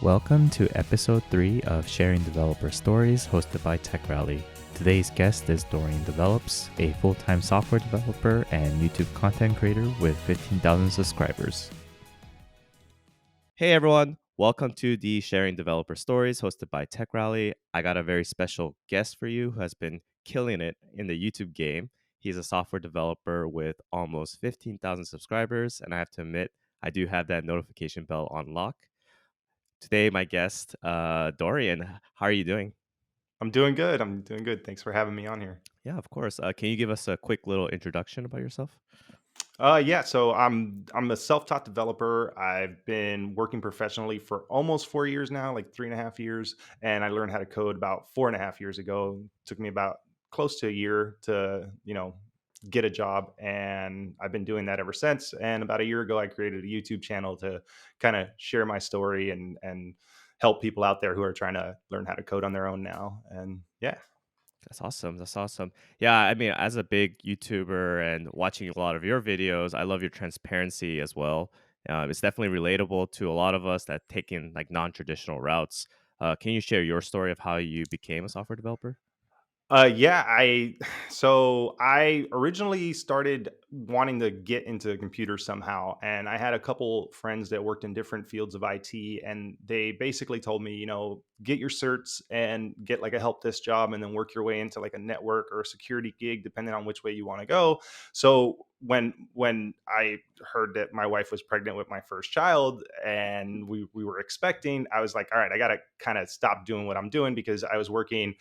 Welcome to episode 3 of Sharing Developer Stories hosted by Tech Rally. Today's guest is Dorian Develops, a full-time software developer and YouTube content creator with 15,000 subscribers. Hey everyone, welcome to the Sharing Developer Stories hosted by Tech Rally. I got a very special guest for you who has been killing it in the YouTube game. He's a software developer with almost 15,000 subscribers, and I have to admit, I do have that notification bell on lock. Today, my guest, Dorian. How are you doing? I'm doing good. I'm doing good. Thanks for having me on here. Yeah, of course. Can you give us a quick little introduction about yourself? So I'm a self-taught developer. I've been working professionally for almost 4 years now, like 3.5 years, and I learned how to code about 4.5 years ago. Took me about close to a year to get a job, and I've been doing that ever since. And about a year ago, I created a YouTube channel to kind of share my story and help people out there who are trying to learn how to code on their own now. And yeah. That's awesome. That's awesome. Yeah, I mean, as a big YouTuber and watching a lot of your videos, I love your transparency as well. It's definitely relatable to a lot of us that taking like non-traditional routes. Can you share your story of how you became a software developer? Yeah, I originally started wanting to get into computers somehow, and I had a couple friends that worked in different fields of IT, and they basically told me, get your certs and get like a help desk job, and then work your way into like a network or a security gig, depending on which way you want to go. So when I heard that my wife was pregnant with my first child and we were expecting, I was like, all right, I got to kind of stop doing what I'm doing because I was working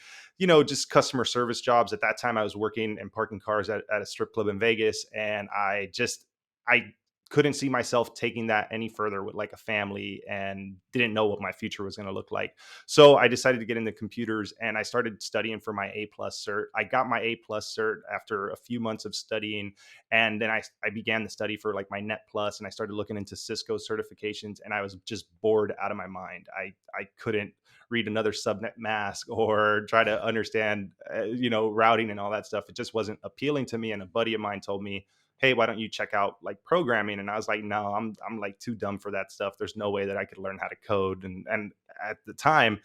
just customer service jobs. At that time, I was working and parking cars at a strip club in Vegas. And I couldn't see myself taking that any further with like a family and didn't know what my future was going to look like. So I decided to get into computers and I started studying for my A+ cert. I got my A+ cert after a few months of studying. And then I began the study for like my Net Plus and I started looking into Cisco certifications and I was just bored out of my mind. I couldn't read another subnet mask or try to understand, routing and all that stuff. It just wasn't appealing to me. And a buddy of mine told me, "Hey, why don't you check out like programming?" And I was like, "No, I'm like too dumb for that stuff. There's no way that I could learn how to code." And at the time,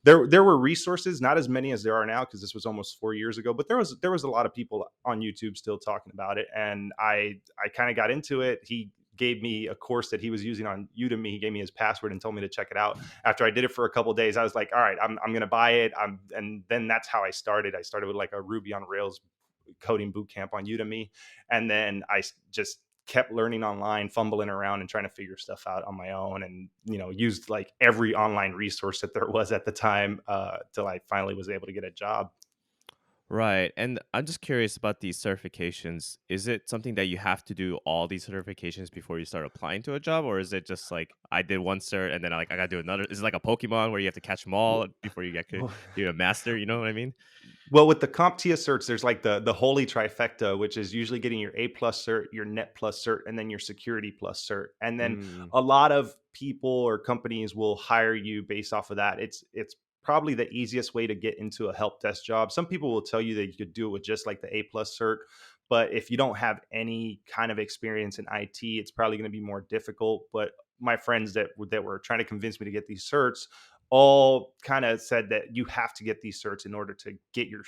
there were resources, not as many as there are now, because this was almost 4 years ago. But there was a lot of people on YouTube still talking about it, and I kind of got into it. He gave me a course that he was using on Udemy. He gave me his password and told me to check it out. After I did it for a couple of days, I was like, all right, I'm going to buy it. And then that's how I started. I started with like a Ruby on Rails coding bootcamp on Udemy. And then I just kept learning online, fumbling around and trying to figure stuff out on my own, and used like every online resource that there was at the time, till I finally was able to get a job. Right. And I'm just curious about these certifications. Is it something that you have to do all these certifications before you start applying to a job? Or is it just like I did one cert and then I gotta do another? Is it like a Pokemon where you have to catch them all before you get to Well, do a master? You know what I mean? Well, with the CompTIA certs, there's like the holy trifecta, which is usually getting your A+ cert, your Net Plus cert, and then your Security Plus cert. And then Mm, a lot of people or companies will hire you based off of that. It's probably the easiest way to get into a help desk job. Some people will tell you that you could do it with just like the A+ cert, but if you don't have any kind of experience in IT, it's probably going to be more difficult. But my friends that were trying to convince me to get these certs all kind of said that you have to get these certs in order to get your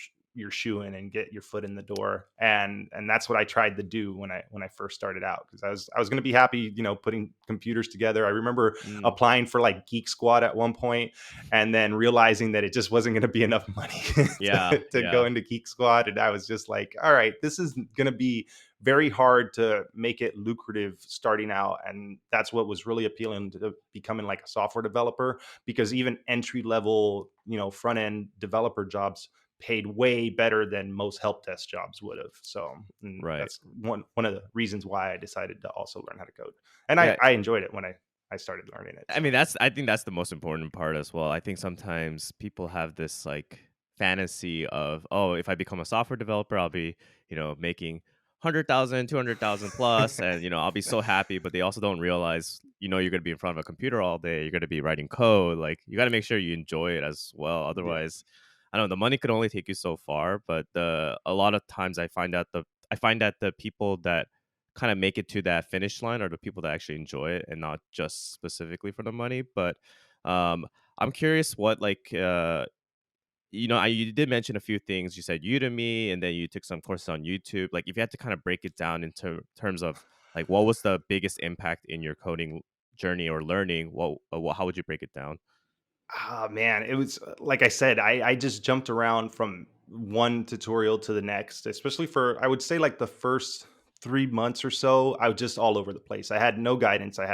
shoe in and get your foot in the door. And that's what I tried to do when I first started out, because I was going to be happy, putting computers together. I remember mm, applying for like Geek Squad at one point and then realizing that it just wasn't going to be enough money yeah, to go yeah. into Geek Squad. And I was just like, all right, this is going to be very hard to make it lucrative starting out. And that's what was really appealing to becoming like a software developer, because even entry level, front end developer jobs paid way better than most help desk jobs would have. So Right. that's one of the reasons why I decided to also learn how to code. And Yeah. I enjoyed it when I started learning it. I So mean, I think that's the most important part as well. I think sometimes people have this like fantasy of, oh, if I become a software developer, I'll be, making 100,000, 200,000 plus, and I'll be so happy. But they also don't realize, you're going to be in front of a computer all day. You're going to be writing code. Like you got to make sure you enjoy it as well. yeah. Otherwise, I don't know. The money could only take you so far. But a lot of times, I find that the people that kind of make it to that finish line are the people that actually enjoy it and not just specifically for the money. But I'm curious what you did mention a few things. You said Udemy, and then you took some courses on YouTube. Like, if you had to kind of break it down into terms of like what was the biggest impact in your coding journey or learning, how would you break it down? Ah, man, it was like I said, I just jumped around from one tutorial to the next, especially for I would say like the first 3 months or so. I was just all over the place. I had no guidance. I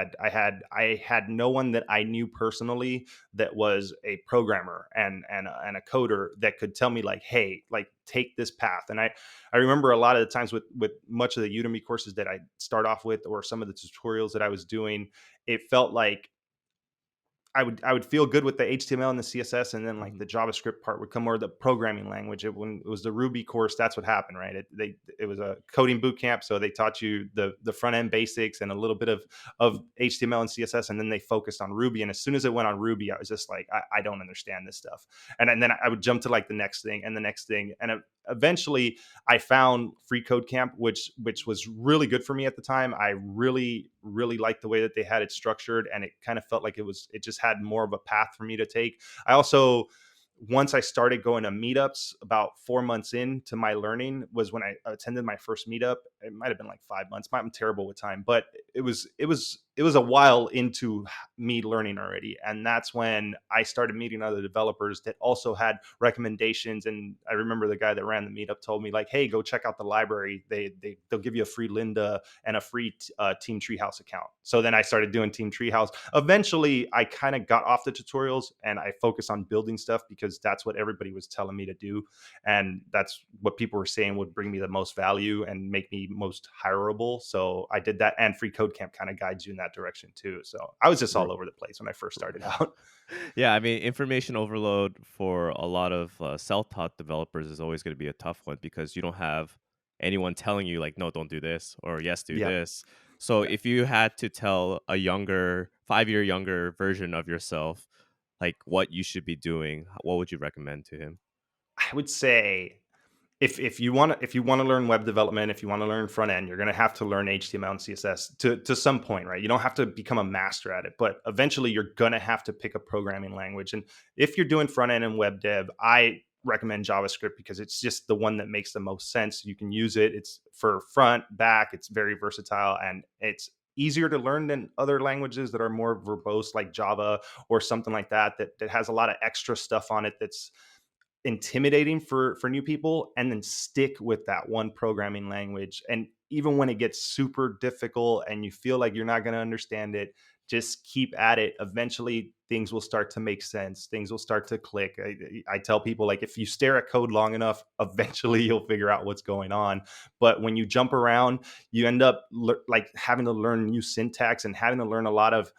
had no one that I knew personally that was a programmer and a coder that could tell me like, hey, like take this path. And I remember a lot of the times with much of the Udemy courses that I start off with, or some of the tutorials that I was doing, it felt like I would feel good with the HTML and the CSS, and then like Mhm. the JavaScript part would come, or the programming language. When it was the Ruby course, that's what happened, right? It was a coding boot camp, so they taught you the front end basics and a little bit of HTML and CSS, and then they focused on Ruby. And as soon as it went on Ruby, I was just like, I don't understand this stuff. And then I would jump to like the next thing and the next thing, and eventually I found Free Code Camp, which was really good for me at the time. I really liked the way that they had it structured, and it kind of felt like it just had more of a path for me to take. I also, once I started going to meetups, about 4 months into my learning was when I attended my first meetup. It might have been like 5 months. I'm terrible with time, but it was a while into me learning already, and that's when I started meeting other developers that also had recommendations. And I remember the guy that ran the meetup told me like, "Hey, go check out the library. They'll give you a free Lynda and a free Team Treehouse account." So then I started doing Team Treehouse. Eventually, I kind of got off the tutorials and I focused on building stuff because that's what everybody was telling me to do, and that's what people were saying would bring me the most value and make me most hireable. So I did that, and Free Code Camp kind of guides you in that direction too. So I was just all over the place when I first started out. Yeah, I mean, information overload for a lot of self-taught developers is always going to be a tough one because you don't have anyone telling you like, no, don't do this, or yes, do Yep. this. So if you had to tell a younger, 5 year younger version of yourself, like what you should be doing, what would you recommend to him? I would say if you want to learn web development, if you want to learn front end, you're going to have to learn HTML and CSS to some point, right? You don't have to become a master at it, but eventually you're going to have to pick a programming language. And if you're doing front end and web dev, I recommend JavaScript because it's just the one that makes the most sense. You can use it. It's for front, back. It's very versatile, and it's easier to learn than other languages that are more verbose like Java or something like that has a lot of extra stuff on it that's intimidating for new people. And then stick with that one programming language. And even when it gets super difficult and you feel like you're not going to understand it, just keep at it. Eventually things will start to make sense, things will start to click. I tell people like, if you stare at code long enough, eventually you'll figure out what's going on. But when you jump around, you end up like having to learn new syntax and having to learn a lot of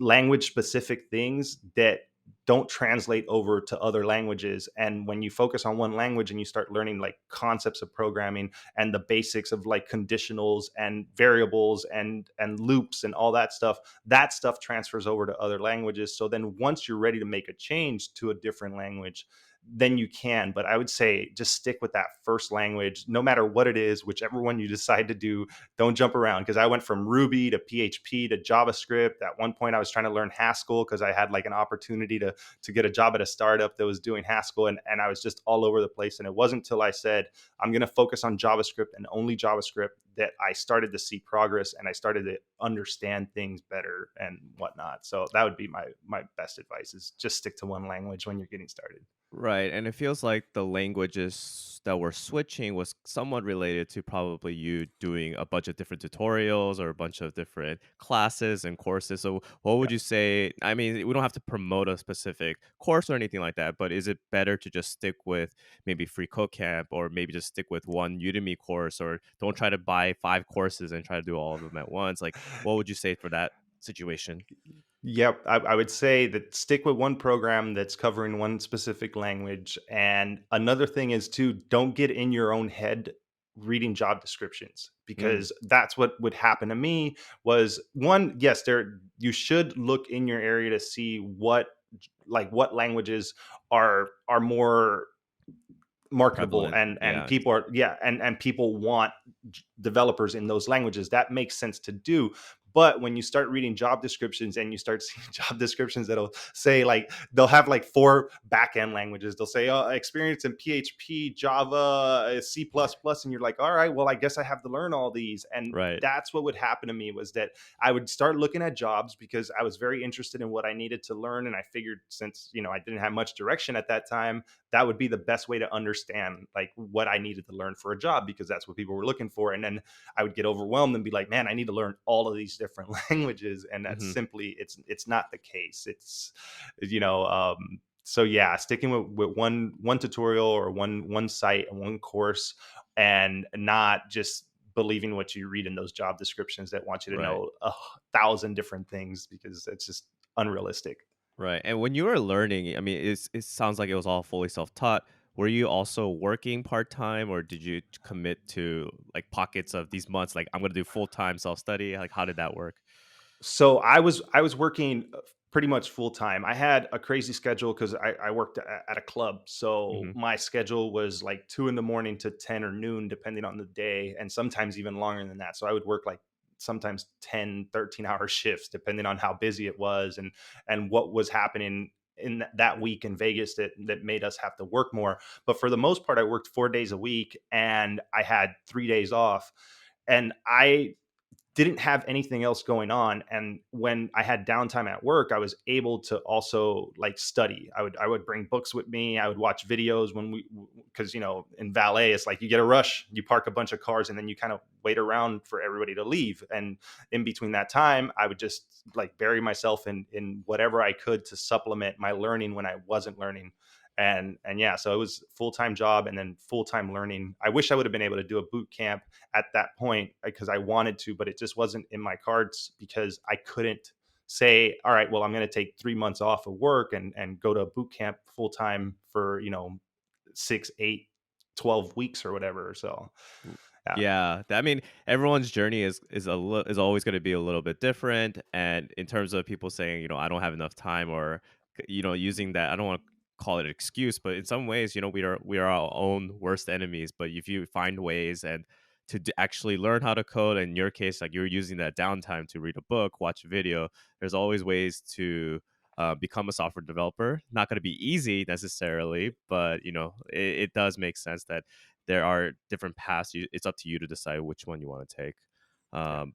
language specific things that don't translate over to other languages. And when you focus on one language and you start learning like concepts of programming and the basics of like conditionals and variables and loops and all that stuff transfers over to other languages. So then once you're ready to make a change to a different language, then you can. But I would say just stick with that first language, no matter what it is, whichever one you decide to do. Don't jump around, because I went from Ruby to PHP to JavaScript. At one point, I was trying to learn Haskell because I had like an opportunity to get a job at a startup that was doing Haskell, and I was just all over the place. And it wasn't until I said I'm going to focus on JavaScript and only JavaScript that I started to see progress and I started to understand things better and whatnot. So that would be my best advice: is just stick to one language when you're getting started. Right, and it feels like the languages that we're switching was somewhat related to probably you doing a bunch of different tutorials or a bunch of different classes and courses. So, what would Yeah. you say? I mean, we don't have to promote a specific course or anything like that, but is it better to just stick with maybe Free Code Camp, or maybe just stick with one Udemy course, or don't try to buy 5 courses and try to do all of them at once? Like, what would you say for that situation? Yep, I would say that stick with one program that's covering one specific language. And another thing is too, don't get in your own head reading job descriptions, Mm, because that's what would happen to me. Was one, yes, there you should look in your area to see what languages are more marketable, prevalent, and yeah. people are, yeah, and people want developers in those languages. That makes sense to do. But when you start reading job descriptions and you start seeing job descriptions that'll say, like, they'll have like four backend languages. They'll say, experience in PHP, Java, C++, and you're like, all right, well, I guess I have to learn all these. And Right. that's what would happen to me, was that I would start looking at jobs because I was very interested in what I needed to learn. And I figured, since, I didn't have much direction at that time, that would be the best way to understand like what I needed to learn for a job, because that's what people were looking for. And then I would get overwhelmed and be like, man, I need to learn all of these different languages. And that's Hmm. simply, it's not the case. It's, you know, so yeah, sticking with one tutorial or one site and one course, and not just believing what you read in those job descriptions that want you to Right. know 1,000 different things, because it's just unrealistic. Right. And when you were learning, I mean, it sounds like it was all fully self-taught. Were you also working part-time, or did you commit to like pockets of these months? Like, I'm going to do full-time self-study. Like, how did that work? So I was working pretty much full time. I had a crazy schedule because I worked at a club. So Hmm. my schedule was like 2 in the morning to 10 or noon, depending on the day, and sometimes even longer than that. So I would work like sometimes 10, 13 hour shifts, depending on how busy it was, and what was happening in that week in Vegas that made us have to work more. But for the most part, I worked 4 days a week and I had 3 days off. And I didn't have anything else going on, and when I had downtime at work, I was able to also like study. I would bring books with me. I would watch videos when we, because in valet it's like you get a rush, you park a bunch of cars, and then you kind of wait around for everybody to leave. And in between that time, I would just like bury myself in whatever I could to supplement my learning when I wasn't learning. And yeah, so it was full-time job and then full-time learning. I wish I would have been able to do a boot camp at that point, because I wanted to, but it just wasn't in my cards, because I couldn't say, all right, well, I'm going to take 3 months off of work and go to a boot camp full time for, 6, 8, 12 weeks or whatever. So yeah. Yeah, I mean, everyone's journey is always going to be a little bit different. And in terms of people saying, I don't have enough time, or using that, I don't want to call it an excuse, but in some ways, we are our own worst enemies. But if you find ways and actually learn how to code, in your case, like you're using that downtime to read a book, watch a video, there's always ways to become a software developer. Not going to be easy necessarily, but it does make sense that there are different paths. It's up to you to decide which one you want to take. Yeah. Um,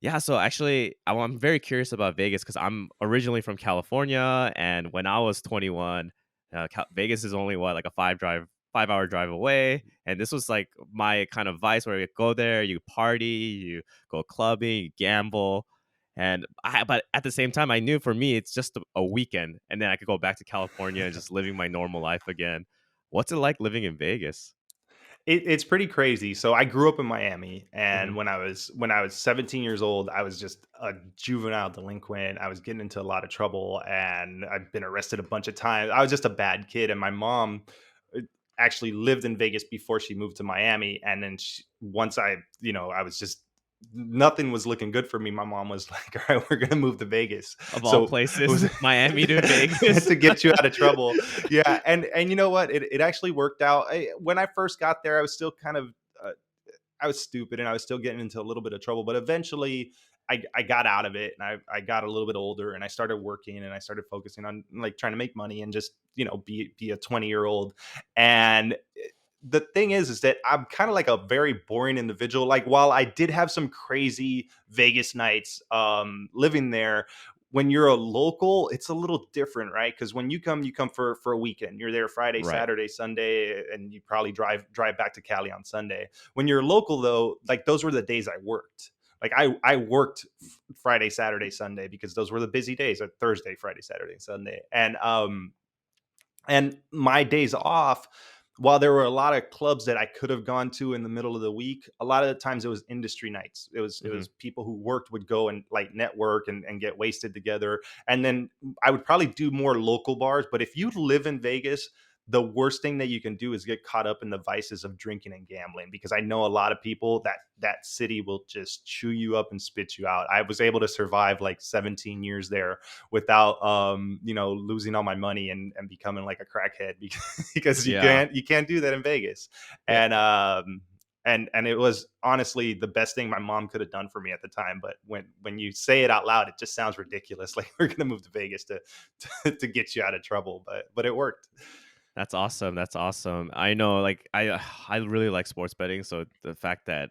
yeah, so actually, I'm very curious about Vegas because I'm originally from California, and when I was 21, Vegas is only what, like a 5-hour drive away, and this was like my kind of vice where you go there, you party, you go clubbing, you gamble, but at the same time, I knew for me it's just a weekend, and then I could go back to California and just living my normal life again. What's it like living in Vegas? It's pretty crazy. So I grew up in Miami, Hmm. and when I was 17 years old, I was just a juvenile delinquent. I was getting into a lot of trouble, and I've been arrested a bunch of times. I was just a bad kid, and my mom uh, actually lived in Vegas before she moved to Miami. And then once I was just, nothing was looking good for me. My mom was like, "All right, we're gonna move to Vegas." Of all So it places, was Miami to Vegas. to get you out of trouble. Yeah, and you know what? It actually worked out. When I first got there, I was still kind of uh, I was stupid, and I was still getting into a little bit of trouble. But eventually, I got out of it, and I got a little bit older, and I started working, and I started focusing on like trying to make money and just be a 20-year-old. And the thing is that I'm kind of like a very boring individual. Like, while I did have some crazy Vegas nights living there, when you're a local, it's a little different, right? Because when you come for a weekend. You're there Friday, Right. Saturday, Sunday, and you probably drive back to Cali on Sunday. When you're local, though, like those were the days I worked. Like I worked Friday, Saturday, Sunday, because those were the busy days. Or Thursday, Friday, Saturday, Sunday, and my days off, while there were a lot of clubs that I could have gone to in the middle of the week, a lot of the times it was industry nights. It was Mhm. people who worked would go and like network and get wasted together. And then I would probably do more local bars. But if you live in Vegas, the worst thing that you can do is get caught up in the vices of drinking and gambling, because I know a lot of people that city will just chew you up and spit you out. I was able to survive like 17 years there without losing all my money and becoming like a crackhead, because, because you Yeah. can't do that in Vegas. Yeah. And and it was honestly the best thing my mom could have done for me at the time. But when you say it out loud, it just sounds ridiculous. Like, we're gonna move to Vegas to get you out of trouble, but it worked. That's awesome. That's awesome. I know, like I really like sports betting, so the fact that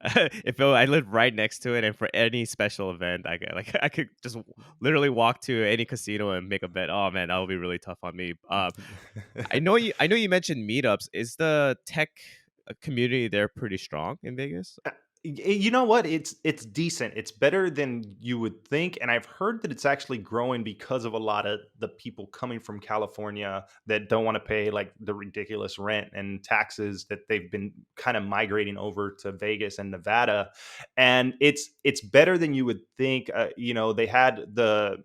I lived right next to it, and for any special event, I could just literally walk to any casino and make a bet. Oh man, that would be really tough on me. I know you mentioned meetups. Is the tech community there pretty strong in Vegas? You know what? It's decent. It's better than you would think, and I've heard that it's actually growing because of a lot of the people coming from California that don't want to pay like the ridiculous rent and taxes, that they've been kind of migrating over to Vegas and Nevada, and it's better than you would think. They had the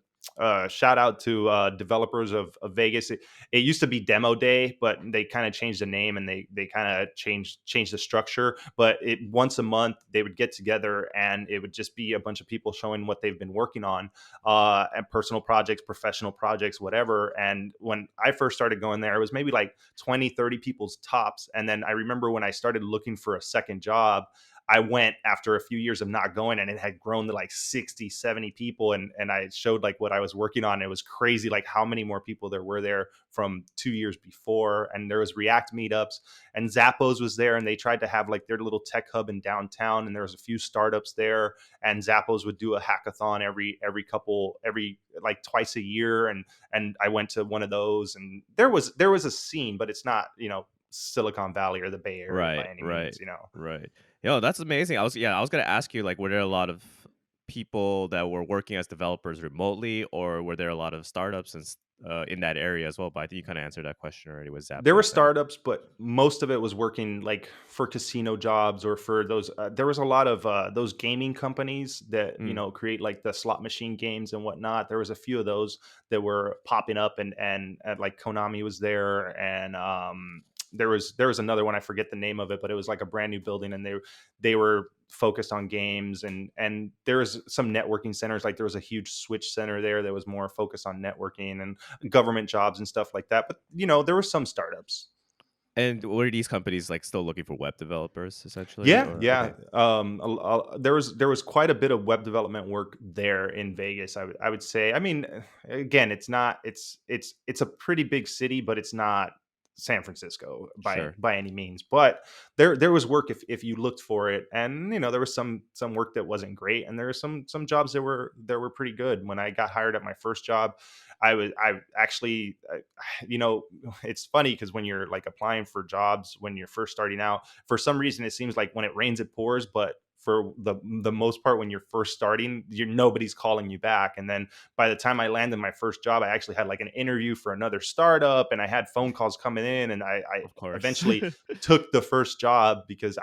shout out to developers of Vegas. It used to be Demo Day, but they kind of changed the name, and they kind of changed the structure. But it once a month they would get together, and it would just be a bunch of people showing what they've been working on, and personal projects, professional projects, whatever. And when I first started going there, it was maybe like 20, 30 people's tops. And then I remember when I started looking for a second job, I went after a few years of not going, and it had grown to like 60, 70 people. And I showed like what I was working on. It was crazy, like how many more people there were there from 2 years before. And there was React meetups, and Zappos was there, and they tried to have like their little tech hub in downtown. And there was a few startups there, and Zappos would do a hackathon every like twice a year. And I went to one of those, and there was a scene, but it's not, Silicon Valley or the Bay Area by Right, any right, means. right. Yo, that's amazing. I was gonna ask you, like, were there a lot of people that were working as developers remotely, or were there a lot of startups in that area as well? But I think you kind of answered that question already with There were Zappos there. startups, but most of it was working like for casino jobs, or for those. There was a lot of those gaming companies that Mm. create like the slot machine games and whatnot. There was a few of those that were popping up, and like Konami was there, and there was another one, I forget the name of it, but it was like a brand new building, and they were focused on games, and there was some networking centers. Like there was a huge Switch center there that was more focused on networking and government jobs and stuff like that. But there were some startups. And were these companies like still looking for web developers essentially, Yeah, or yeah. okay, There was quite a bit of web development work there in Vegas. I would say. I mean, again, it's not. It's a pretty big city, but it's not San Francisco by sure. by any means. But there was work if you looked for it, and there was some work that wasn't great, and there were some jobs that were pretty good. When I got hired at my first job, I actually, it's funny because when you're like applying for jobs when you're first starting out, for some reason it seems like when it rains it pours. But for the most part, when you're first starting, nobody's calling you back. And then by the time I landed my first job, I actually had like an interview for another startup, and I had phone calls coming in, and I Of course. eventually took the first job because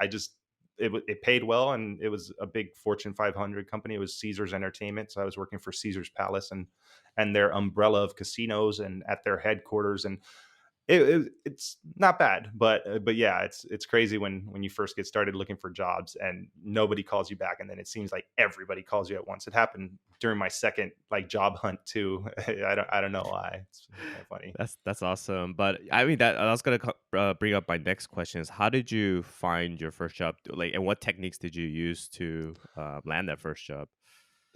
it paid well, and it was a big Fortune 500 company. It was Caesars Entertainment, so I was working for Caesars Palace and their umbrella of casinos, and at their headquarters. And it's not bad, but yeah, it's crazy when you first get started looking for jobs and nobody calls you back, and then it seems like everybody calls you at once. It happened during my second like job hunt too. I don't know why. It's kind of funny. That's awesome. But I mean, that I was gonna bring up my next question is, how did you find your first job? Like, and what techniques did you use to land that first job?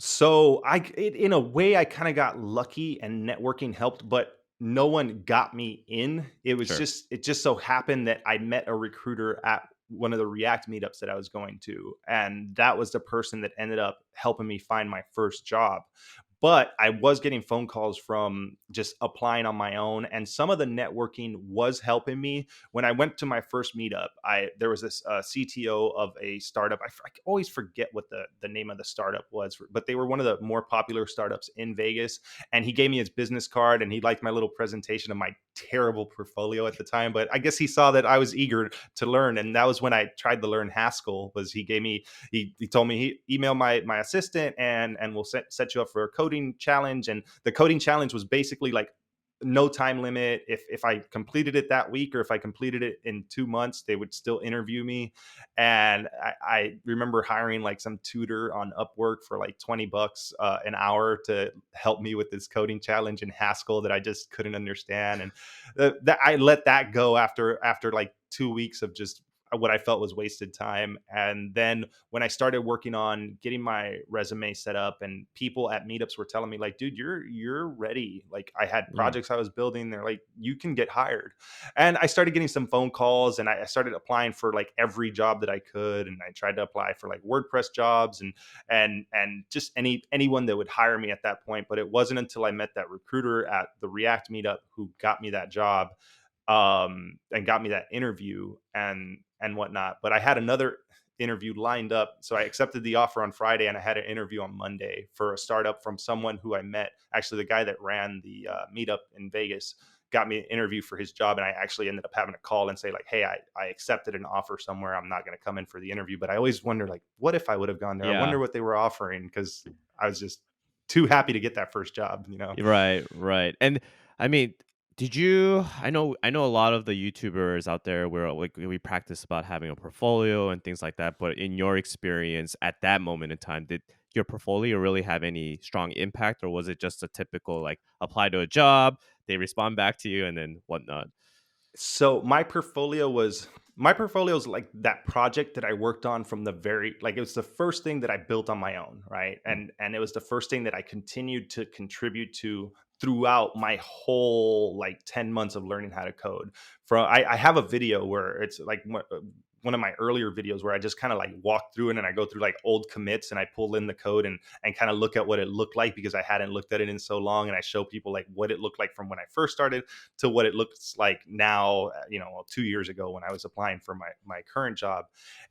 So in a way, I kind of got lucky, and networking helped, but no one got me in. Sure. It just so happened that I met a recruiter at one of the React meetups that I was going to, and that was the person that ended up helping me find my first job. But I was getting phone calls from just applying on my own, and some of the networking was helping me. When I went to my first meetup, I there was this CTO of a startup. I always forget what the name of the startup was, but they were one of the more popular startups in Vegas. And he gave me his business card, and he liked my little presentation of my terrible portfolio at the time. But I guess he saw that I was eager to learn, and that was when I tried to learn Haskell. Was he told me he emailed my assistant, and we'll set you up for a coding challenge. And the coding challenge was basically like no time limit. If I completed it that week, or if I completed it in 2 months, they would still interview me. And I remember hiring like some tutor on Upwork for like $20 an hour to help me with this coding challenge in Haskell that I just couldn't understand. And that I let that go after like 2 weeks of just what I felt was wasted time. And then when I started working on getting my resume set up, and people at meetups were telling me like, dude, you're ready. Like, I had Mm, projects I was building. They're like, you can get hired. And I started getting some phone calls, and I started applying for like every job that I could. And I tried to apply for like WordPress jobs and just anyone that would hire me at that point. But it wasn't until I met that recruiter at the React meetup who got me that job, and got me that interview and whatnot. But I had another interview lined up, so I accepted the offer on Friday, and I had an interview on Monday for a startup from someone who I met. Actually, the guy that ran the meetup in Vegas got me an interview for his job, and I actually ended up having to call and say like, hey, I accepted an offer somewhere. I'm not going to come in for the interview. But I always wonder like, what if I would have gone there? I yeah. wonder what they were offering, because I was just too happy to get that first job, you know. Right, right. And I mean, did you I know a lot of the YouTubers out there where like we practice about having a portfolio and things like that, but in your experience at that moment in time, did your portfolio really have any strong impact, or was it just a typical like apply to a job, they respond back to you and then whatnot? So my portfolio is like that project that I worked on from the very, like, it was the first thing that I built on my own, right? Mm, And it was the first thing that I continued to contribute to throughout my whole like 10 months of learning how to code. I have a video where it's like one of my earlier videos where I just kind of like walk through it, and I go through like old commits, and I pull in the code and kind of look at what it looked like, because I hadn't looked at it in so long, and I show people like what it looked like from when I first started to what it looks like now, 2 years ago when I was applying for my current job.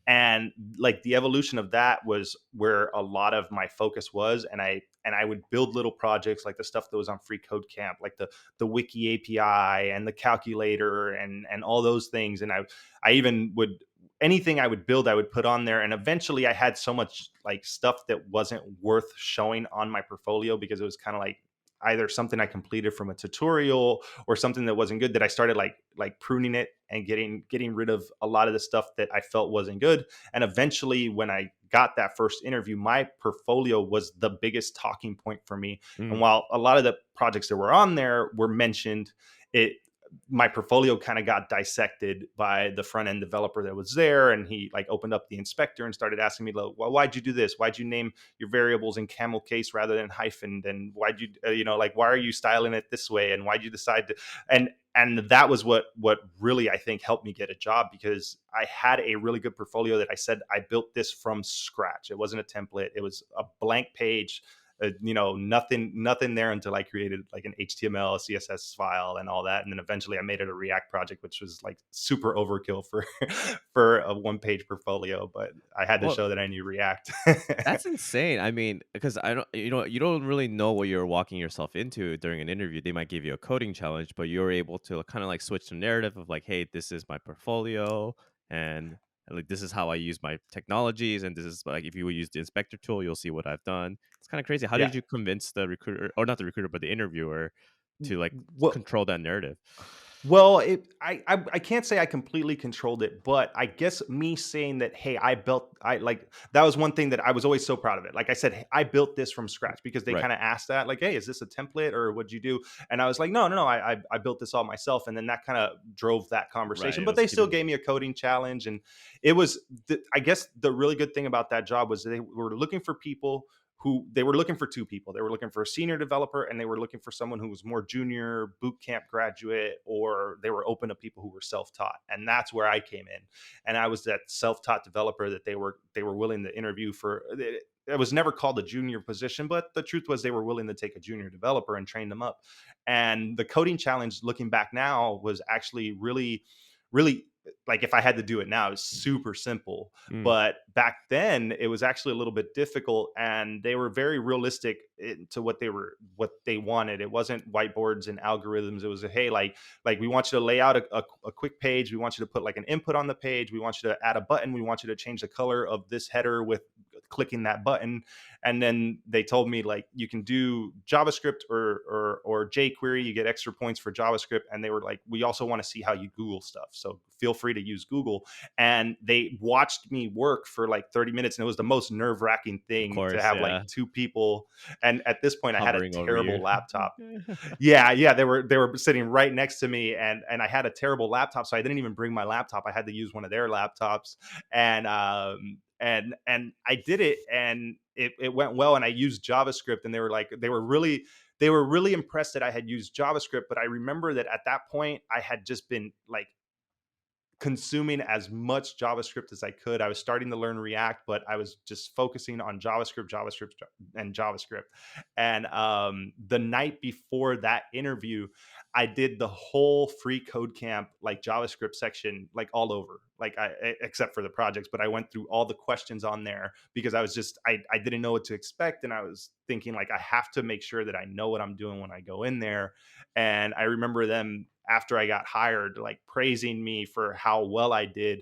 And like the evolution of that was where a lot of my focus was. And I would build little projects like the stuff that was on Free Code Camp, like the wiki API and the calculator and all those things. And I even would, anything I would build, I would put on there. And eventually I had so much like stuff that wasn't worth showing on my portfolio, because it was kind of like either something I completed from a tutorial or something that wasn't good, that I started like pruning it and getting rid of a lot of the stuff that I felt wasn't good. And eventually when I got that first interview, my portfolio was the biggest talking point for me. And mm, while a lot of the projects that were on there were mentioned, it my portfolio kind of got dissected by the front end developer that was there, and he like opened up the inspector and started asking me like, well, why'd you do this? Why'd you name your variables in camel case rather than hyphen? And why'd you like, why are you styling it this way? And why'd you decide to? And that was what really I think helped me get a job, because I had a really good portfolio that I said I built this from scratch. It wasn't a template, it was a blank page. Nothing there until I created like an HTML, CSS file, and all that. And then eventually I made it a React project, which was like super overkill for for a one page portfolio. But I had to well, show that I knew React. that's insane. I mean, because I don't, you don't really know what you're walking yourself into during an interview. They might give you a coding challenge, but you're able to kind of like switch the narrative of like, hey, this is my portfolio, and like this is how I use my technologies, and this is like if you would use the inspector tool, you'll see what I've done. It's kind of crazy. How Yeah. did you convince the recruiter, or not the recruiter, but the interviewer, to like Well, control that narrative? Well, I can't say I completely controlled it, but I guess me saying that, hey, I like, that was one thing that I was always so proud of it. Like I said, "Hey, I built this from scratch," because they Right. kind of asked that, like, hey, is this a template or what'd you do? And I was like, no, no, no, I built this all myself. And then that kind of drove that Right. conversation. It But was they still keeping. gave me a coding challenge, and it was, I guess the really good thing about that job was they were looking for people who they were looking for two people. They were looking for a senior developer, and they were looking for someone who was more junior, boot camp graduate, or they were open to people who were self-taught. And that's where I came in. And I was that self-taught developer that they were willing to interview for. It was never called a junior position, but the truth was they were willing to take a junior developer and train them up. And the coding challenge, looking back now, was actually really, like, if I had to do it now, it's super simple. Mm, But back then it was actually a little bit difficult, and they were very realistic to what they wanted. It wasn't whiteboards and algorithms. It was hey, like we want you to lay out a quick page. We want you to put like an input on the page. We want you to add a button. We want you to change the color of this header with clicking that button. And then they told me like you can do JavaScript or jQuery, you get extra points for JavaScript. And they were like, we also want to see how you Google stuff, so feel free to use Google. And they watched me work for like 30 minutes, and it was the most nerve-wracking Of thing to course, have like yeah. two people. And at this point I had a Hovering over you. terrible laptop. Yeah, they were sitting right next to me, and I had a terrible laptop, so I didn't even bring my laptop. I had to use one of their laptops, and I did it, and it went well, and I used JavaScript, and they were really impressed that I had used JavaScript. But I remember that at that point I had just been like consuming as much JavaScript as I could. I was starting to learn React, but I was just focusing on and JavaScript. And the night before that interview, I did the whole free code camp, like JavaScript section, like all over, except for the projects. But I went through all the questions on there because I didn't know what to expect. And I was thinking, like, I have to make sure that I know what I'm doing when I go in there. And I remember them, after I got hired, like praising me for how well I did.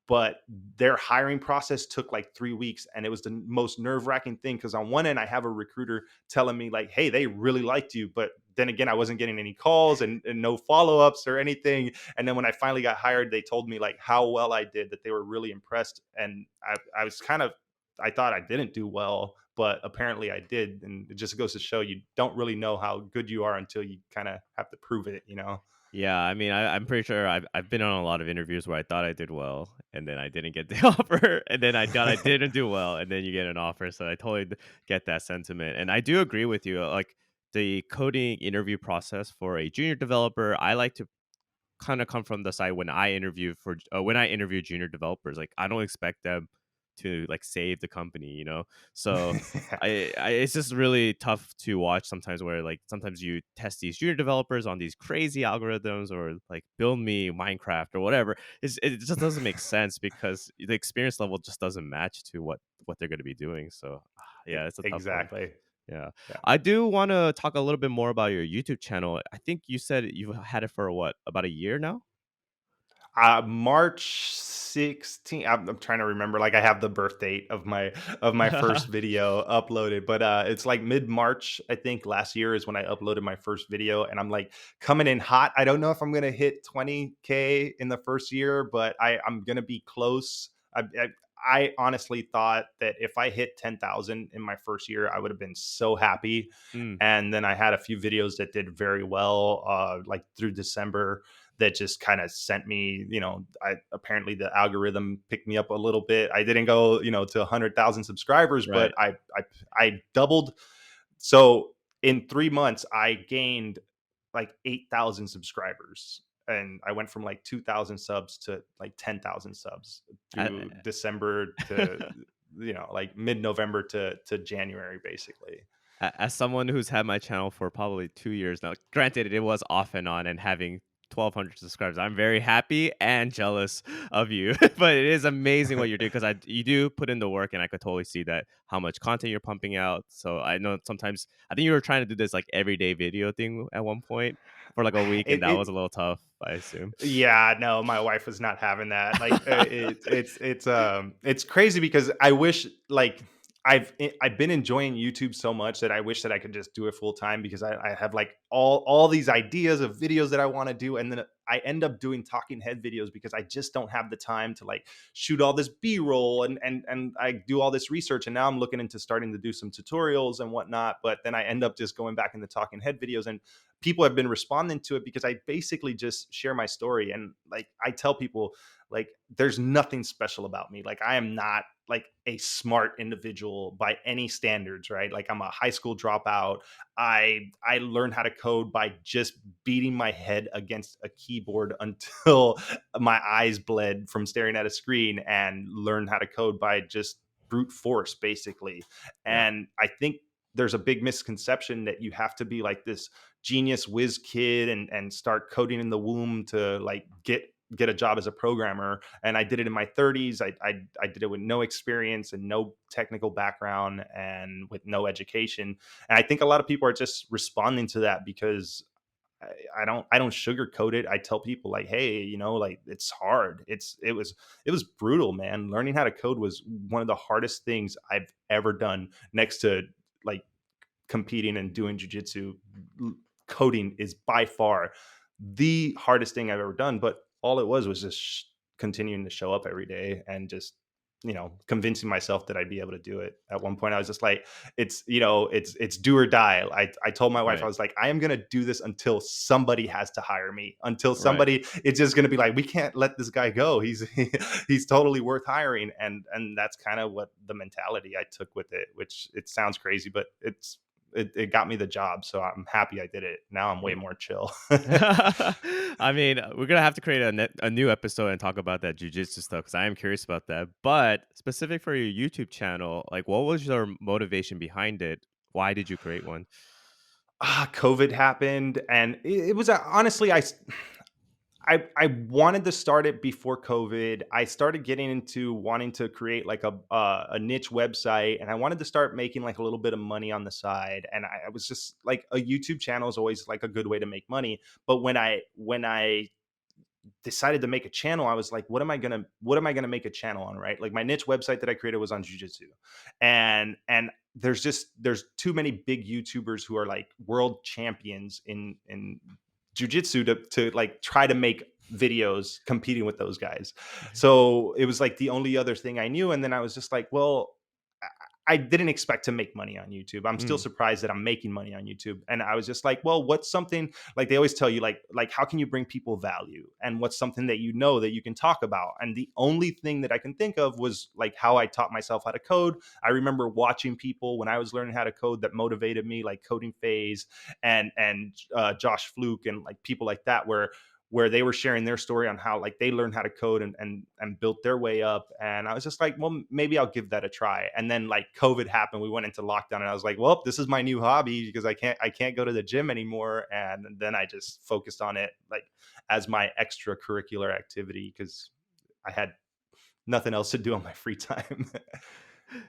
But their hiring process took like 3 weeks, and it was the most nerve-wracking thing because on one end I have a recruiter telling me like, hey, they really liked you, but then again I wasn't getting any calls and no follow-ups or anything. And then when I finally got hired, they told me like how well I did, that they were really impressed. And I was kind of, I thought I didn't do well, but apparently I did. And it just goes to show you don't really know how good you are until you kind of have to prove it. Yeah, I mean, I'm pretty sure I've been on a lot of interviews where I thought I did well, and then I didn't get the offer, and then I thought I didn't do well, and then you get an offer. So I totally get that sentiment, and I do agree with you. Like the coding interview process for a junior developer, I like to kind of come from the side when I interview junior developers. Like I don't expect them to like save the company, you know. So it's just really tough to watch sometimes, where like sometimes you test these junior developers on these crazy algorithms or like build me Minecraft or whatever. It just doesn't make sense because the experience level just doesn't match to what they're going to be doing. So yeah, it's a tough one. Exactly. Yeah. Yeah. I do want to talk a little bit more about your YouTube channel. I think you said you've had it for what, about a year now? March 16th. I'm trying to remember. Like I have the birth date of my first video uploaded, but it's like mid March. I think last year is when I uploaded my first video, and I'm like coming in hot. I don't know if I'm gonna hit 20K in the first year, but I'm gonna be close. I honestly thought that if I hit 10,000 in my first year, I would have been so happy. Mm, And then I had a few videos that did very well, like through December, that just kind of sent me, apparently the algorithm picked me up a little bit. I didn't go, to 100,000 subscribers, but right. I doubled. So in 3 months, I gained like 8,000 subscribers. And I went from like 2,000 subs to like 10,000 subs through I- December to, like mid November to January, basically. As someone who's had my channel for probably 2 years now, granted it was off and on and having 1,200 subscribers, I'm very happy and jealous of you. But it is amazing what you're doing because you do put in the work, and I could totally see that how much content you're pumping out. So I know sometimes I think you were trying to do this like everyday video thing at one point for like a week, and It, that was it a little tough, I assume. Yeah, no, my wife was not having that. Like, it's crazy because I wish, like, I've been enjoying YouTube so much that I wish that I could just do it full time, because I have like all these ideas of videos that I want to do, and then I end up doing talking head videos because I just don't have the time to like shoot all this B-roll, and I do all this research, and now I'm looking into starting to do some tutorials and whatnot. But then I end up just going back into talking head videos, and people have been responding to it because I basically just share my story. And like I tell people, like, there's nothing special about me. Like I am not like a smart individual by any standards, right? Like I'm a high school dropout. I learned how to code by just beating my head against a keyboard until my eyes bled from staring at a screen, and learned how to code by just brute force, basically. Yeah. And I think there's a big misconception that you have to be like this genius whiz kid and start coding in the womb to like get a job as a programmer. And I did it in my 30s. I did it with no experience and no technical background and with no education. And I think a lot of people are just responding to that because I don't sugarcoat it. I tell people like, hey, like it's hard. It was brutal, man. Learning how to code was one of the hardest things I've ever done next to like competing and doing jujitsu. Coding is by far the hardest thing I've ever done. But all it was just continuing to show up every day and just convincing myself that I'd be able to do it. At one point, I was just like, it's do or die. I told my wife, I Right. was like, I am gonna do this until somebody has to hire me. Until Right. somebody, it's just gonna be like, we can't let this guy go. He's totally worth hiring, and that's kind of what the mentality I took with it. Which it sounds crazy, but it got me the job, so I'm happy I did it. Now I'm way more chill. I mean, we're gonna have to create a new episode and talk about that jujitsu stuff because I am curious about that. But specific for your YouTube channel, like, what was your motivation behind it? Why did you create one? COVID happened, and it was honestly, I wanted to start it before COVID. I started getting into wanting to create like a niche website, and I wanted to start making like a little bit of money on the side. And I was just like, a YouTube channel is always like a good way to make money. But when I decided to make a channel, I was like, what am I gonna make a channel on, right? Like my niche website that I created was on jujitsu, and there's too many big YouTubers who are like world champions in jujitsu to like try to make videos competing with those guys. Mhm. So it was like the only other thing I knew, and then I was just like, well, I didn't expect to make money on YouTube. I'm still Mm, surprised that I'm making money on YouTube. And I was just like, well, what's something like they always tell you, like how can you bring people value? And what's something that that you can talk about? And the only thing that I can think of was like how I taught myself how to code. I remember watching people when I was learning how to code that motivated me, like Coding Phase and Josh Fluke and like people like that, where they were sharing their story on how like they learned how to code and built their way up. And I was just like, well, maybe I'll give that a try. And then like COVID happened, we went into lockdown, and I was like, well, this is my new hobby because I can't go to the gym anymore. And then I just focused on it like as my extracurricular activity because I had nothing else to do on my free time.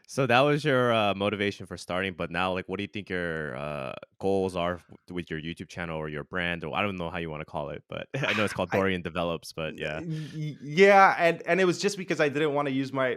so that was your motivation for starting, but now, like, what do you think your goals are with your YouTube channel or your brand, or I don't know how you want to call it, but I know it's called I Dorian Develops, but yeah. Yeah, and it was just because I didn't want to use my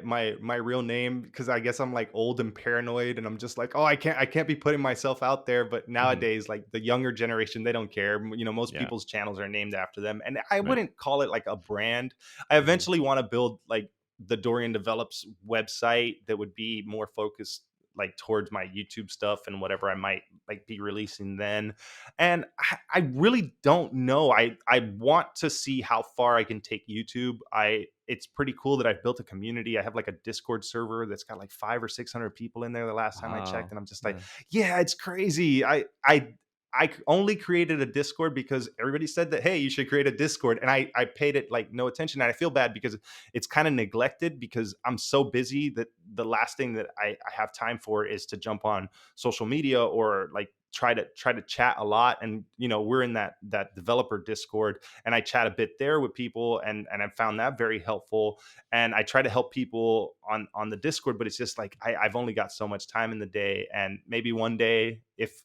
real name because I guess I'm like old and paranoid, and I'm just like, oh, I can't be putting myself out there. But Mhm. nowadays, like the younger generation, they don't care. Most Yeah. people's channels are named after them, and I Right. wouldn't call it like a brand. I Mhm. eventually want to build like the Dorian Develops website that would be more focused like towards my YouTube stuff and whatever I might like be releasing then. And I really don't know. I want to see how far I can take YouTube. It's pretty cool that I've built a community. I have like a Discord server that's got like 500 or 600 people in there the last time I checked, Wow. and I'm just like, Yeah. yeah, it's crazy. I only created a Discord because everybody said that, hey, you should create a Discord, and I paid it like no attention. And I feel bad because it's kind of neglected because I'm so busy that the last thing that I have time for is to jump on social media or like try to chat a lot. And we're in that developer Discord, and I chat a bit there with people, and I've found that very helpful. And I try to help people on the Discord, but it's just like I've only got so much time in the day. And maybe one day, if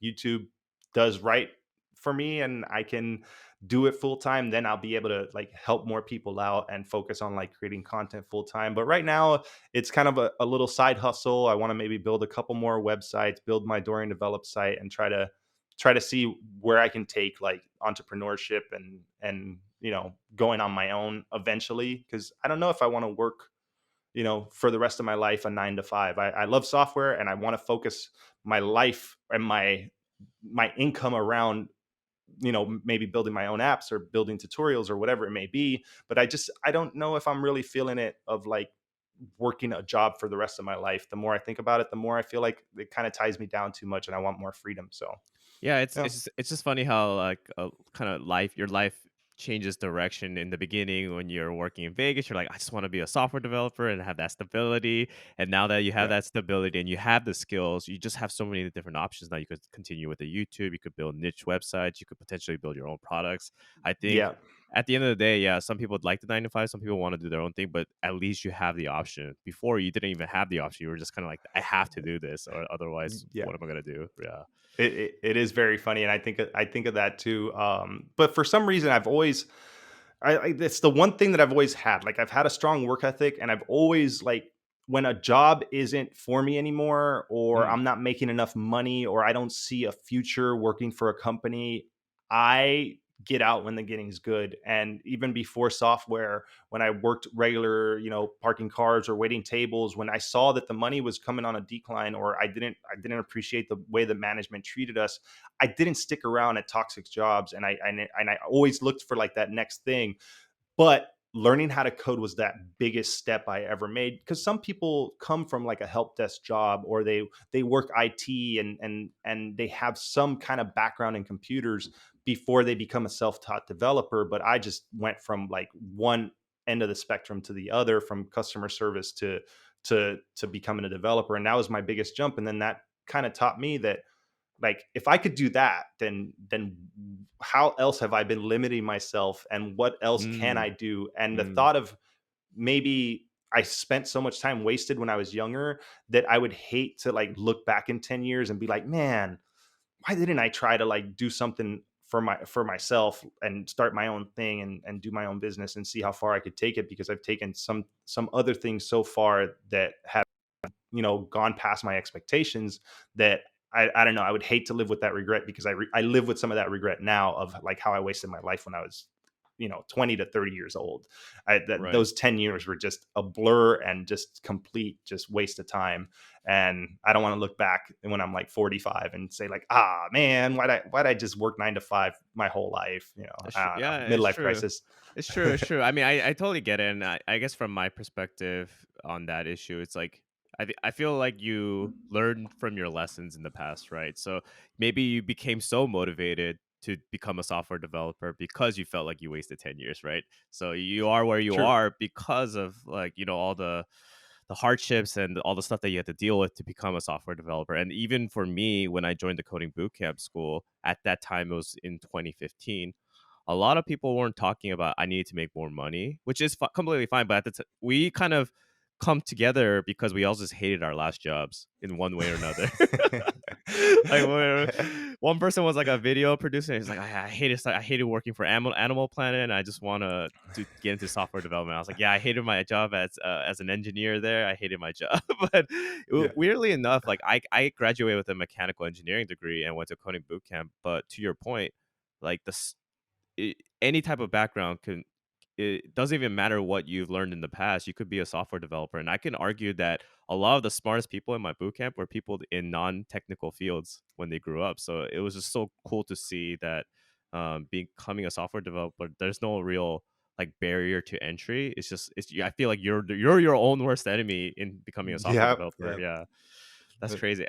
YouTube does right for me and I can do it full time, then I'll be able to like help more people out and focus on like creating content full time. But right now, it's kind of a little side hustle. I want to maybe build a couple more websites, build my Dorian Develop site, and try to see where I can take like entrepreneurship and going on my own eventually. Because I don't know if I want to work for the rest of my life a 9 to 5. I love software, and I want to focus my life and my income around maybe building my own apps or building tutorials or whatever it may be. But I don't know if I'm really feeling it of like working a job for the rest of my life. The more I think about it, the more I feel like it kind of ties me down too much, and I want more freedom. So Yeah, it's yeah. it's just funny how like kind of your life changes direction in the beginning when you're working in Vegas. You're like, I just want to be a software developer and have that stability. And now that you have Yeah. that stability and you have the skills, you just have so many different options now. You could continue with the YouTube. You could build niche websites. You could potentially build your own products. I think Yeah. at the end of the day, yeah, some people would like the 9 to 5, some people wanna do their own thing, but at least you have the option. Before, you didn't even have the option, you were just kinda like, "I have to do this, or otherwise, Yeah. what am I gonna do?" Yeah. It is very funny, and I think of that too. But for some reason, I've always it's the one thing that I've always had. Like I've had a strong work ethic, and I've always like when a job isn't for me anymore, or Mm, I'm not making enough money, or I don't see a future working for a company, I get out when the getting's good. And even before software, when I worked regular, parking cars or waiting tables, when I saw that the money was coming on a decline, or I didn't appreciate the way the management treated us, I didn't stick around at toxic jobs, and I always looked for like that next thing. But learning how to code was that biggest step I ever made, because some people come from like a help desk job, or they work IT, and they have some kind of background in computers before they become a self-taught developer. But I just went from like one end of the spectrum to the other, from customer service to becoming a developer, and that was my biggest jump. And then that kind of taught me that, like, if I could do that, then how else have I been limiting myself, and what else can I mm, do? And the mm. thought of maybe I spent so much time wasted when I was younger, that I would hate to like look back in 10 years and be like, man, why didn't I try to like do something for myself, and start my own thing, and do my own business, and see how far I could take it, because I've taken some other things so far that have, gone past my expectations, that I don't know. I would hate to live with that regret, because I live with some of that regret now, of like how I wasted my life when I was, 20 to 30 years old. Right. Those 10 years were just a blur, and just complete just waste of time. And I don't want to look back when I'm like 45 and say like, ah, man, why'd I just work 9 to 5 my whole life? It's I true. don't Yeah, know, it's midlife true. crisis. It's true, it's true. I mean, I totally get it, and I guess from my perspective on that issue, it's like I feel like you learned from your lessons in the past, right? So maybe you became so motivated to become a software developer because you felt like you wasted 10 years, right? So you are where you True. are because of, like, all the hardships and all the stuff that you had to deal with to become a software developer. And even for me, when I joined the coding bootcamp school, at that time it was in 2015, a lot of people weren't talking about I needed to make more money, which is completely fine. But we kind of come together because we all just hated our last jobs in one way or another. Like, where one person was like a video producer, and he's like, I hated working for Animal Planet, and I just want to get into software development. I was like, yeah, I hated my job as an engineer there. I hated my job, but Yeah. weirdly enough, like I graduated with a mechanical engineering degree and went to coding boot camp. But to your point, like any type of background can, it doesn't even matter what you've learned in the past. You could be a software developer, and I can argue that a lot of the smartest people in my bootcamp were people in non-technical fields when they grew up. So it was just so cool to see that, becoming a software developer, there's no real like barrier to entry. It's just I feel like you're your own worst enemy in becoming a software Yeah. developer. Yeah. Yeah, that's Uh, crazy.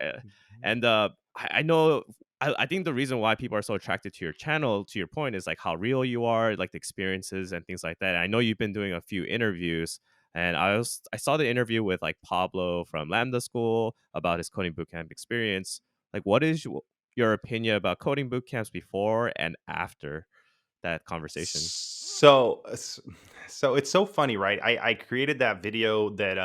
And I know, I think the reason why people are so attracted to your channel, to your point, is like how real you are, like the experiences and things like that. And I know you've been doing a few interviews, and I saw the interview with like Pablo from Lambda School about his coding bootcamp experience. Like, what is your opinion about coding bootcamps before and after that conversation? So, so it's so funny, right? I created that video that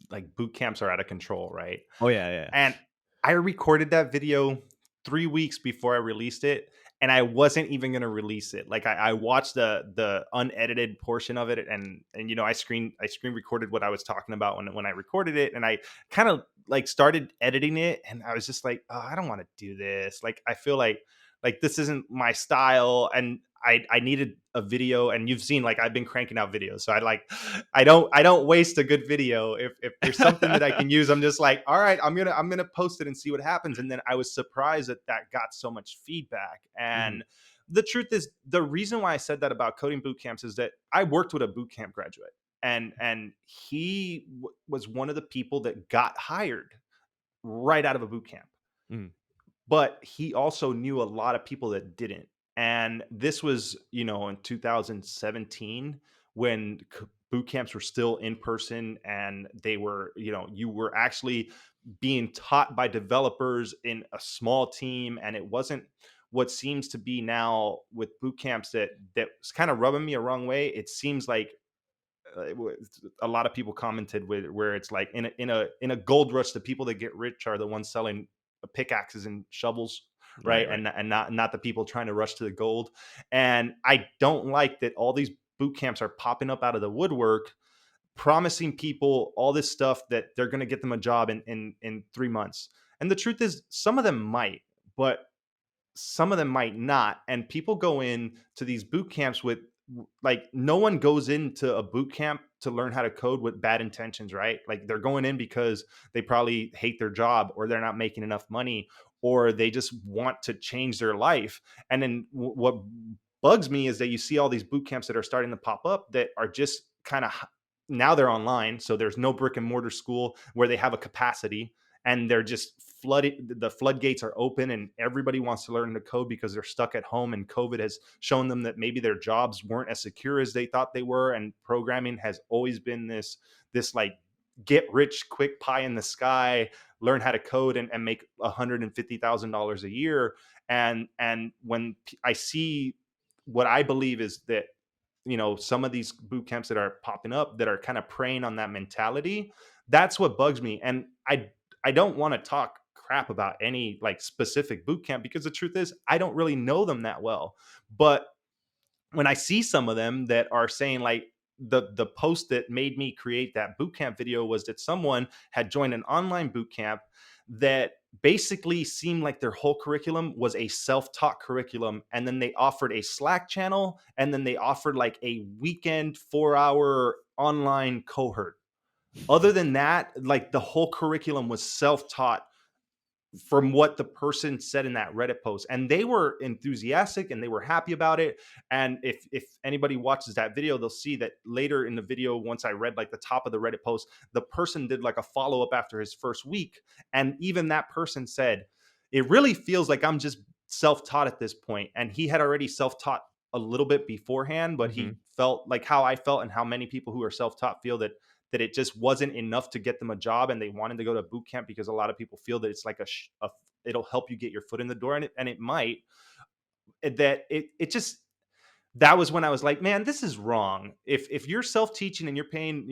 like boot camps are out of control, right? Oh yeah, yeah. And I recorded that video 3 weeks before I released it, and I wasn't even gonna release it. Like, I watched the unedited portion of it, and, I screen recorded what I was talking about when I recorded it, and I kinda, like, started editing it, and I was just like, "Oh, I don't wanna do this." Like, I feel like this isn't my style, and I needed a video. And you've seen, like, I've been cranking out videos, so I don't waste a good video. If there's something that I can use, I'm just like, all right, I'm gonna post it and see what happens. And then I was surprised that got so much feedback. Hmm. And the truth is, the reason why I said that about coding boot camps is that I worked with a boot camp graduate, and he was one of the people that got hired right out of a boot camp. Hmm. But he also knew a lot of people that didn't. And this was, in 2017, when boot camps were still in person, and they were, you were actually being taught by developers in a small team. And it wasn't what seems to be now with boot camps that's kind of rubbing me a wrong way. It seems like a lot of people commented with where it's like in a gold rush, the people that get rich are the ones selling pickaxes and shovels, Right, right? right. And not the people trying to rush to the gold. And I don't like that all these boot camps are popping up out of the woodwork, promising people all this stuff that they're going to get them a job in 3 months. And the truth is, some of them might, but some of them might not. And people go in to these boot camps with, like, no one goes into a boot camp to learn how to code with bad intentions, right? Like, they're going in because they probably hate their job, or they're not making enough money, or they just want to change their life. And then what bugs me is that you see all these boot camps that are starting to pop up that are just kind of, now they're online, so there's no brick and mortar school where they have a capacity, and they're just flooded. The floodgates are open, and everybody wants to learn to code because they're stuck at home, and COVID has shown them that maybe their jobs weren't as secure as they thought they were. And programming has always been this like get rich quick pie in the sky, learn how to code and make $150,000 a year. And when I see what I believe is that, some of these boot camps that are popping up that are kind of preying on that mentality, that's what bugs me. And I don't want to talk crap about any like specific boot camp, because the truth is I don't really know them that well. But when I see some of them that are saying, like, the post that made me create that boot camp video was that someone had joined an online boot camp that basically seemed like their whole curriculum was a self-taught curriculum, and then they offered a Slack channel, and then they offered like a weekend 4-hour online cohort. Other than that, like, the whole curriculum was self-taught from what the person said in that Reddit post. And they were enthusiastic and they were happy about it. And if anybody watches that video, they'll see that later in the video, once I read like the top of the Reddit post, the person did like a follow-up after his first week. And even that person said, it really feels like I'm just self-taught at this point. And he had already self-taught a little bit beforehand, but Hmm. he felt like how I felt and how many people who are self-taught feel, that it just wasn't enough to get them a job, and they wanted to go to boot camp because a lot of people feel that it's like it'll help you get your foot in the door, and it might. That it just, that was when I was like, man, this is wrong. If you're self teaching and you're paying,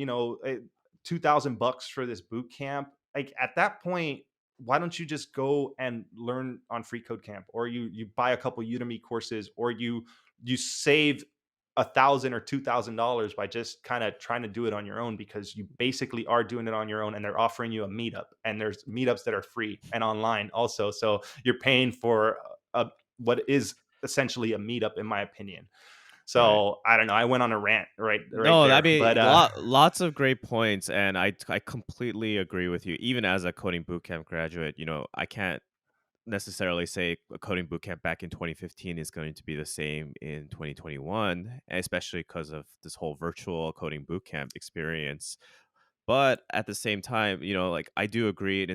2,000 bucks for this boot camp, like, at that point, why don't you just go and learn on Free Code Camp, or you buy a couple Udemy courses, or you save $1,000 or $2,000 by just kind of trying to do it on your own, because you basically are doing it on your own, and they're offering you a meetup, and there's meetups that are free and online also, so you're paying for what is essentially a meetup, in my opinion. Right. So I don't know. I went on a rant right No, I there, but mean, lots of great points, and I completely agree with you. Even as a coding bootcamp graduate, I can't necessarily say a coding bootcamp back in 2015 is going to be the same in 2021, especially because of this whole virtual coding bootcamp experience. But at the same time, like I do agree,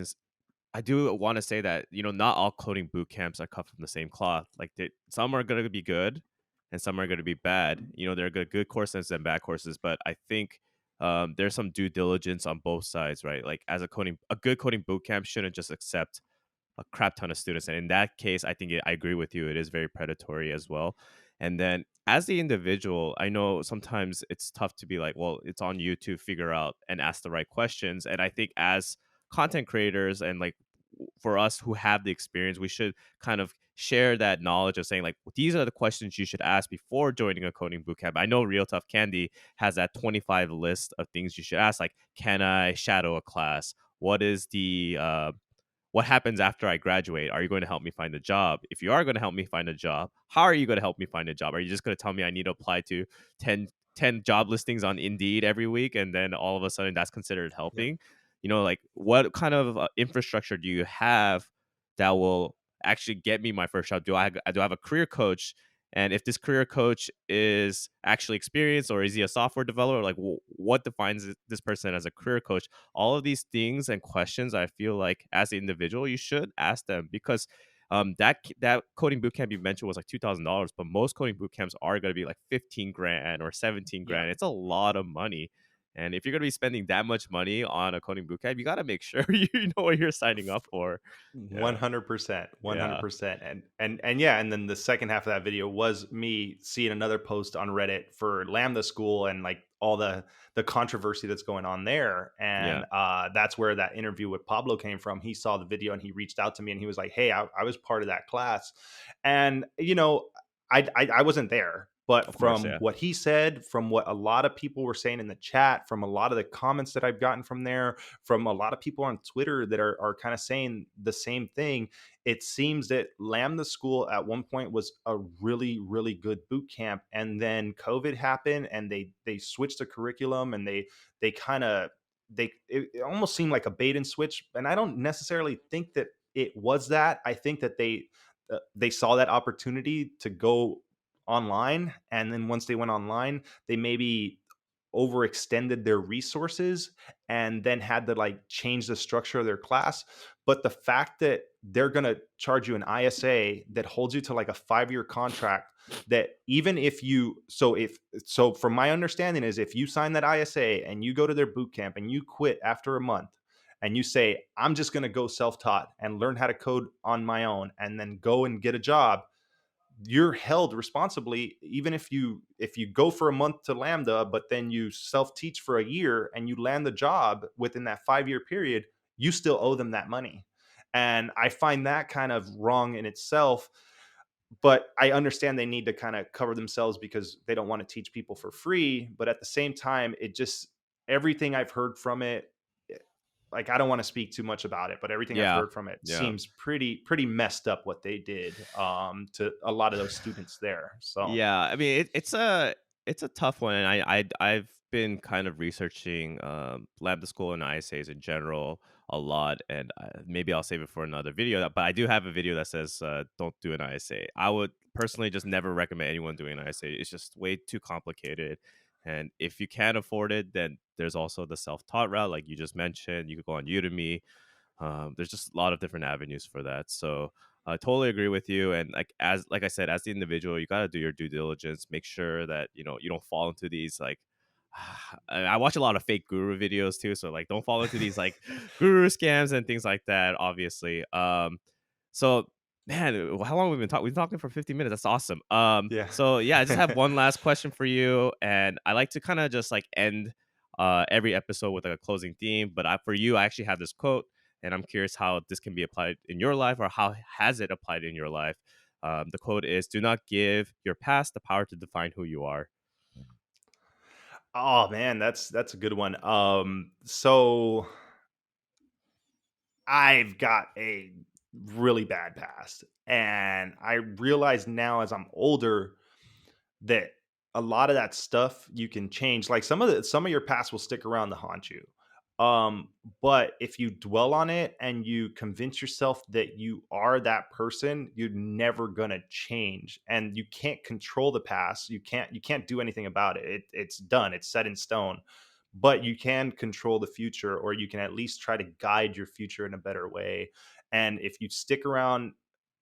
I do want to say that not all coding boot camps are cut from the same cloth. Like some are going to be good, and some are going to be bad. There are good courses and bad courses, but I think there's some due diligence on both sides, right? Like a good coding boot camp shouldn't just accept a crap ton of students, and in that case, I think I agree with you. It is very predatory as well. And then as the individual, I know sometimes it's tough to be like, well, it's on you to figure out and ask the right questions. And I think as content creators and like for us who have the experience, we should kind of share that knowledge of saying like these are the questions you should ask before joining a coding bootcamp. I know Real Tough Candy has that 25 list of things you should ask, like can I shadow a class? What is the what happens after I graduate? Are you going to help me find a job? If you are going to help me find a job, how are you going to help me find a job? Are you just going to tell me I need to apply to 10 job listings on Indeed every week, and then all of a sudden that's considered yeah, helping? Like what kind of infrastructure do you have that will actually get me my first job? Do I have a career coach? And if this career coach is actually experienced, or is he a software developer? Like, what defines this person as a career coach? All of these things and questions, I feel like as an individual, you should ask them, because that coding bootcamp you mentioned was like $2,000, but most coding bootcamps are going to be like 15 grand or 17 yeah. grand. It's a lot of money, And if you're going to be spending that much money on a coding bootcamp, you got to make sure you know what you're signing up for. Yeah. 100%, Yeah. 100%. And yeah, and then the second half of that video was me seeing another post on Reddit for Lambda School and like all the controversy that's going on there. Yeah. And that's where that interview with Pablo came from. He saw the video and he reached out to me and he was like, "Hey, I was part of that class." And I wasn't there, but Of course. from Yeah. what he said, from what a lot of people were saying in the chat, from a lot of the comments that I've gotten from there, from a lot of people on Twitter that are kind of saying the same thing. It seems that Lambda School at one point was a really, really good boot camp, and then COVID happened, and they switched the curriculum, and they kind of it almost seemed like a bait and switch. And I don't necessarily think that it was that. I think that they saw that opportunity to go online, and then once they went online, they maybe overextended their resources and then had to like change the structure of their class. But the fact that they're going to charge you an ISA that holds you to like a 5-year contract, that even if you so from my understanding is if you sign that ISA and you go to their boot camp and you quit after a month and you say, "I'm just going to go self-taught and learn how to code on my own and then go and get a job," you're held responsibly. Even if you go for a month to Lambda but then you self teach for a year and you land the job within that 5-year period, you still owe them that money. And I find that kind of wrong in itself, but I understand they need to kind of cover themselves because they don't want to teach people for free. But at the same time, it just everything I've heard from it, like I don't want to speak too much about it, but everything I've Yeah. heard from it Yeah. seems pretty messed up what they did to a lot of those students there. So Yeah, I mean, it's a tough one, and I've been kind of researching lambda school and ISAs in general a lot, and maybe I'll save it for another video. But I do have a video that says don't do an ISA. I would personally just never recommend anyone doing an ISA. It's just way too complicated, and if you can't afford it, then there's also the self taught route, like you just mentioned. You could go on Udemy. There's just a lot of different avenues for that. So I totally agree with you. And like I said, as the individual, you got to do your due diligence. Make sure that you don't fall into these like. I watch a lot of fake guru videos too, so like don't fall into these like guru scams and things like that. Obviously, so man, how long have we been talking? We've been talking for 50 minutes. That's awesome. yeah. So yeah, I just have one last question for you, and I like to kind of just like end every episode with like a closing theme. But for you, I actually have this quote, and I'm curious how this can be applied in your life, or how has it applied in your life. The quote is, "Do not give your past the power to define who you are." Oh man, that's a good one. So I've got a really bad past, and I realize now as I'm older that a lot of that stuff you can change. Like some of your past will stick around to haunt you. But if you dwell on it and you convince yourself that you are that person, you're never gonna change. And you can't control the past. You can't do anything about it. It's done, it's set in stone. But you can control the future, or you can at least try to guide your future in a better way. And if you stick around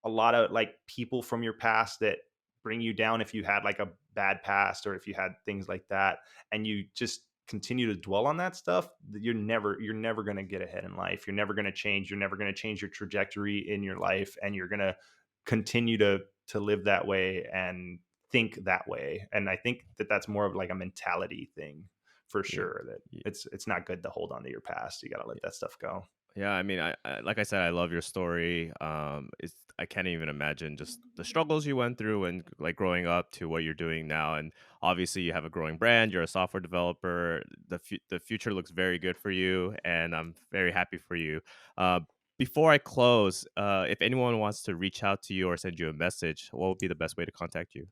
a lot of like people from your past that bring you down, if you had like a bad past or if you had things like that, and you just continue to dwell on that stuff, you're never going to get ahead in life. You're never going to change. You're never going to change your trajectory in your life, and you're going to continue to live that way and think that way. And I think that that's more of like a mentality thing for Yeah. sure, that it's not good to hold on to your past. You got to let that stuff go. Yeah, I mean, like I said, I love your story. I can't even imagine just the struggles you went through and like growing up to what you're doing now. And obviously, you have a growing brand. You're a software developer. The future looks very good for you, and I'm very happy for you. Uh, Before I close, if anyone wants to reach out to you or send you a message, what would be the best way to contact you?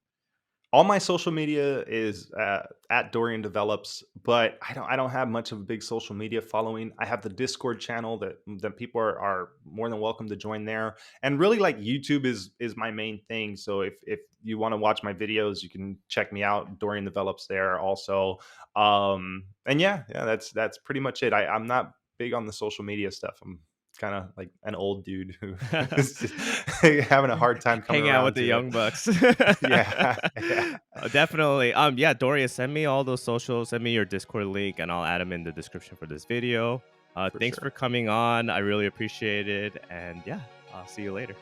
All my social media is at Dorian Develops, but I don't have much of a big social media following. I have the Discord channel that people are more than welcome to join there, and really like YouTube is my main thing. So if you want to watch my videos, you can check me out. Dorian Develops there also, and yeah, that's pretty much it. I'm not big on the social media stuff. kind of like an old dude who is just having a hard time coming Hang out with around the to it. young bucks. Yeah, yeah, Definitely. Yeah, Dorian, send me all those socials, send me your Discord link, and I'll add them in the description for this video. for Thanks sure. for coming on. I really appreciate it. And yeah, I'll see you later.